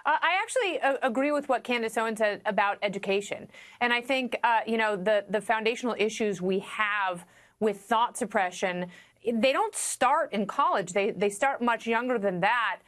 I actually agree with what Candace Owen said about education. And I think, the foundational issues we have with thought suppression, they don't start in college. They start much younger than that.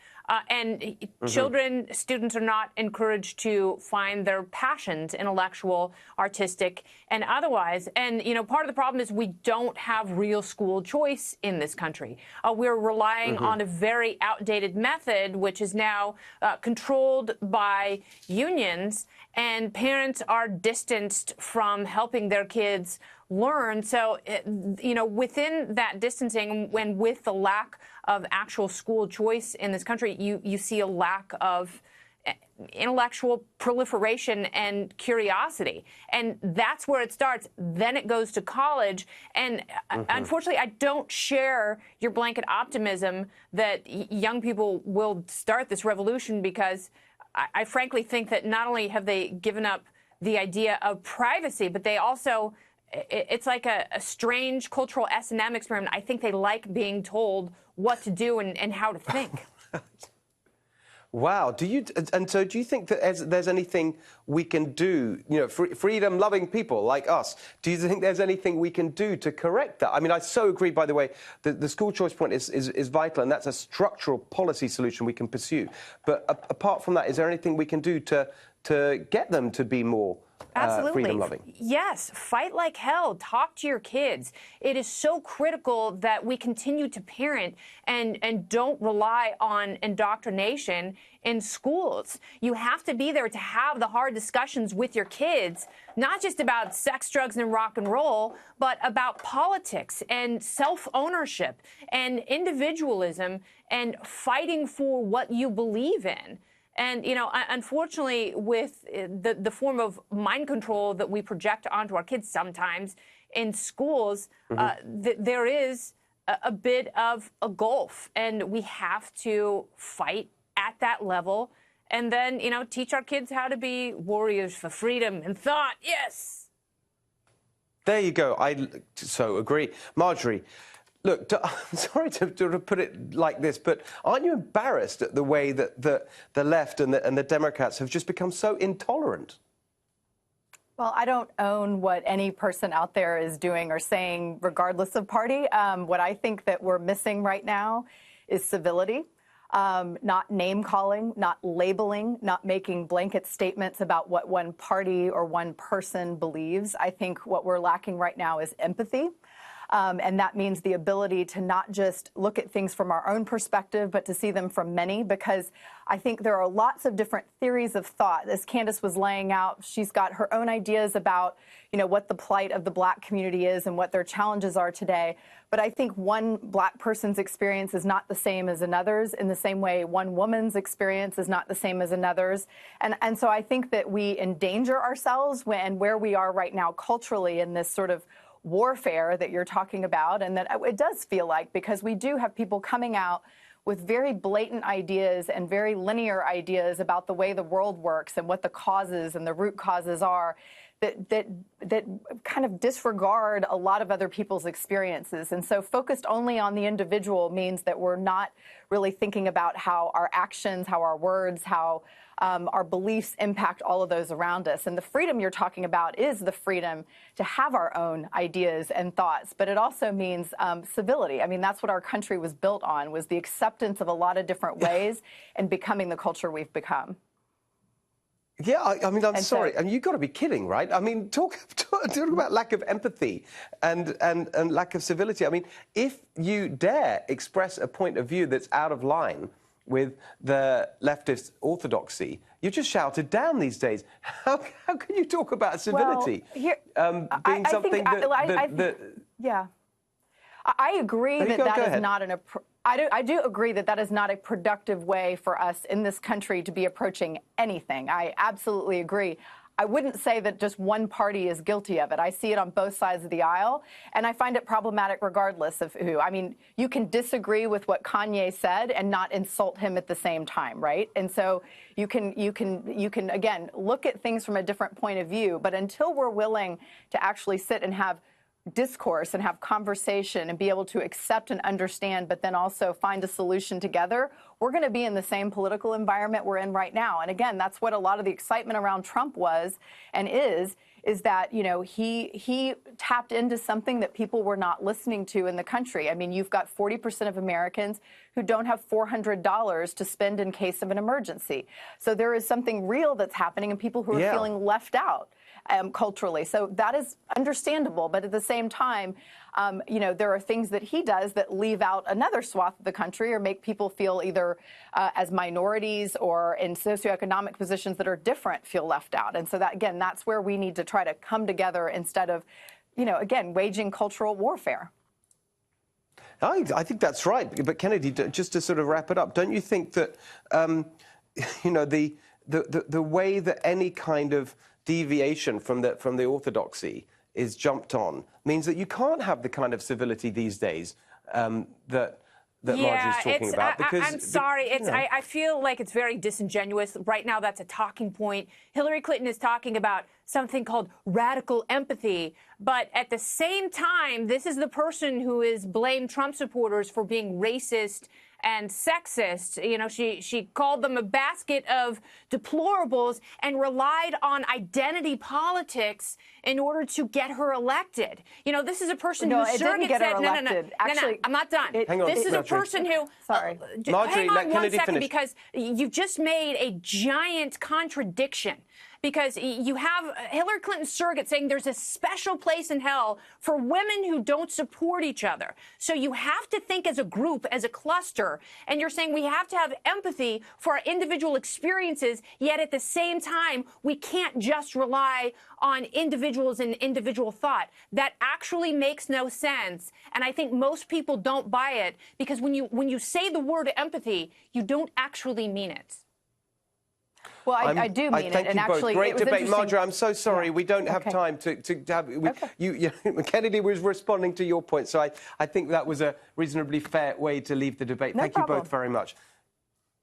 And students are not encouraged to find their passions, intellectual, artistic, and otherwise. And, part of the problem is we don't have real school choice in this country. We're relying on a very outdated method, which is now controlled by unions, and parents are distanced from helping their kids learn. So, within that distancing, and with the lack of actual school choice in this country, you see a lack of intellectual proliferation and curiosity. And that's where it starts. Then it goes to college. And unfortunately, I don't share your blanket optimism that young people will start this revolution, because I frankly think that not only have they given up the idea of privacy, but they also, it's like a strange cultural S&M experiment. I think they like being told what to do and how to think. Wow. So do you think that there's anything we can do, freedom-loving people like us, do you think there's anything we can do to correct that? I mean, I so agree, by the way, that the school choice point is vital, and that's a structural policy solution we can pursue. But apart from that, is there anything we can do to get them to be more freedom-loving? Yes. Fight like hell. Talk to your kids. It is so critical that we continue to parent and don't rely on indoctrination in schools. You have to be there to have the hard discussions with your kids, not just about sex, drugs, and rock and roll, but about politics and self-ownership and individualism and fighting for what you believe in. And, unfortunately, with the form of mind control that we project onto our kids sometimes in schools, there is a bit of a gulf. And we have to fight at that level and then, teach our kids how to be warriors for freedom and thought. Yes. There you go. I so agree. Marjorie, look, sorry to put it like this, but aren't you embarrassed at the way that the left and the Democrats have just become so intolerant? Well, I don't own what any person out there is doing or saying, regardless of party. What I think that we're missing right now is civility, not name-calling, not labeling, not making blanket statements about what one party or one person believes. I think what we're lacking right now is empathy. And that means the ability to not just look at things from our own perspective, but to see them from many, because I think there are lots of different theories of thought. As Candace was laying out, she's got her own ideas about, what the plight of the Black community is and what their challenges are today. But I think one Black person's experience is not the same as another's, in the same way one woman's experience is not the same as another's. And so I think that we endanger ourselves where we are right now culturally in this sort of warfare that you're talking about, and that it does feel like, because we do have people coming out with very blatant ideas and very linear ideas about the way the world works and what the causes and the root causes are, that kind of disregard a lot of other people's experiences. And so focused only on the individual means that we're not really thinking about how our actions, how our words, how our beliefs impact all of those around us. And the freedom you're talking about is the freedom to have our own ideas and thoughts, but it also means civility. I mean, that's what our country was built on, was the acceptance of a lot of different ways and becoming the culture we've become. Yeah, I mean, I'm sorry. I mean, you've got to be kidding, right? I mean, talk about lack of empathy and lack of civility. I mean, if you dare express a point of view that's out of line with the leftist orthodoxy, you're just shouted down these days. How can you talk about civility? Well, being something yeah. I agree that that is not an I do agree that that is not a productive way for us in this country to be approaching anything. I absolutely agree. I wouldn't say that just one party is guilty of it. I see it on both sides of the aisle, and I find it problematic regardless of who. I mean, you can disagree with what Kanye said and not insult him at the same time, right? And so you can again look at things from a different point of view, but until we're willing to actually sit and have discourse and have conversation and be able to accept and understand, but then also find a solution together, we're going to be in the same political environment we're in right now. And again, that's what a lot of the excitement around Trump was and is that, you know, he tapped into something that people were not listening to in the country. I mean, you've got 40% of Americans who don't have $400 to spend in case of an emergency. So there is something real that's happening and people who are feeling left out. Culturally. So that is understandable. But at the same time, you know, there are things that he does that leave out another swath of the country or make people feel either as minorities or in socioeconomic positions that are different feel left out. And so that, again, that's where we need to try to come together instead of, you know, again, waging cultural warfare. I think that's right. But Kennedy, just to sort of wrap it up, don't you think that, you know, the way that any kind of deviation from the orthodoxy is jumped on means that you can't have the kind of civility these days that Marjorie's talking about. Because I'm sorry. I feel like it's very disingenuous. Right now, that's a talking point. Hillary Clinton is talking about something called radical empathy. But at the same time, this is the person who has blamed Trump supporters for being racist and sexist. You know, she called them a basket of deplorables and relied on identity politics in order to get her elected. You know, this is a person who surrogate said, no, I'm not done. This is a person who, Marjorie, hang on let Kennedy finish. Because you just made a giant contradiction. Because you have Hillary Clinton's surrogate saying there's a special place in hell for women who don't support each other. So you have to think as a group, as a cluster, and you're saying we have to have empathy for our individual experiences, yet at the same time, we can't just rely on individuals and individual thought. That actually makes no sense. And I think most people don't buy it because when you say the word empathy, you don't actually mean it. Well, I do mean it. And actually, great debate, Marjorie. I'm so sorry we don't have time to have. Kennedy was responding to your point, so I think that was a reasonably fair way to leave the debate. Thank you both very much.